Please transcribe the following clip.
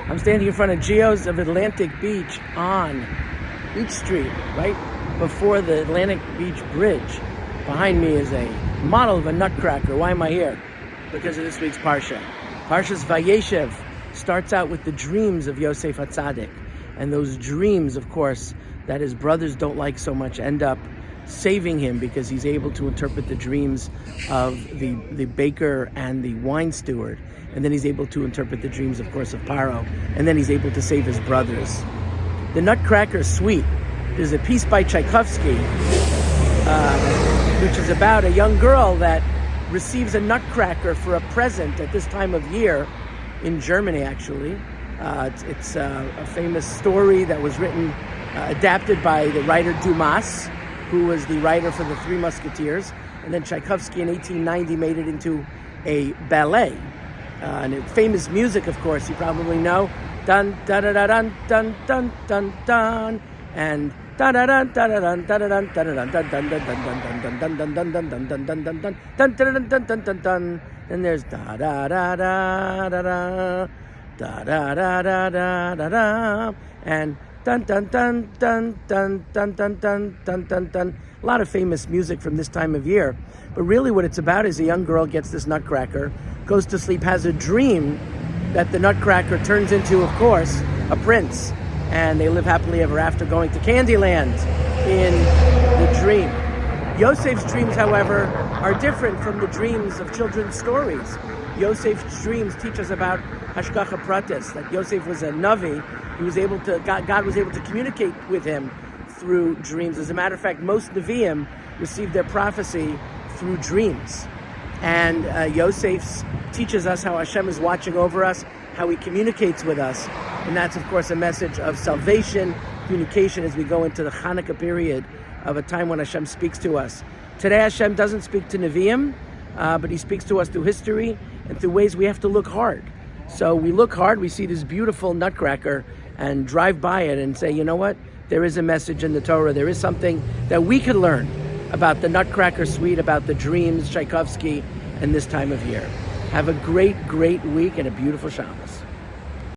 I'm standing in front of Geo's of Atlantic Beach on Beach Street, right before the Atlantic Beach Bridge. Behind me is a model of a nutcracker. Why am I here? Because of this week's Parsha. Parsha's Vayeshev starts out with the dreams of Yosef HaTzadik. And those dreams, of course, that his brothers don't like so much end up saving him because he's able to interpret the dreams of the baker and the wine steward. And then he's able to interpret the dreams, of course, of Paro. And then he's able to save his brothers. The Nutcracker Suite. There's a piece by Tchaikovsky, which is about a young girl that receives a nutcracker for a present at this time of year in Germany, actually. It's a famous story that was written, adapted by the writer Dumas, who was the writer for the Three Musketeers. And then Tchaikovsky in 1890 made it into a ballet. And famous music, of course, you probably know. Dun da da da dun dun dun dun dun, and da da dun da da dun da da dun da da dun dun dun dun dun dun dun dun dun dun dun dun dun dun dun dun dun dun. Then there's da da da da da da da da da da da da da, and dun dun dun dun dun dun dun dun dun dun dun. A lot of famous music from this time of year. But really what it's about is a young girl gets this nutcracker, goes to sleep, has a dream that the nutcracker turns into, of course, a prince. And they live happily ever after, going to Candyland in the dream. Yosef's dreams, however, are different from the dreams of children's stories. Yosef's dreams teach us about Hashgacha Pratis, that Yosef was a Navi. He was able to, God was able to communicate with him through dreams. As a matter of fact, most Nevi'im received their prophecy through dreams. And Yosef teaches us how Hashem is watching over us, how he communicates with us. And that's, of course, a message of salvation, communication as we go into the Hanukkah period of a time when Hashem speaks to us. Today, Hashem doesn't speak to Nevi'im, but he speaks to us through history and through ways we have to look hard. So we look hard, we see this beautiful nutcracker and drive by it and say, you know what? There is a message in the Torah. There is something that we could learn about the Nutcracker Suite, about the dreams, Tchaikovsky, and this time of year. Have a great, great week and a beautiful Shabbat.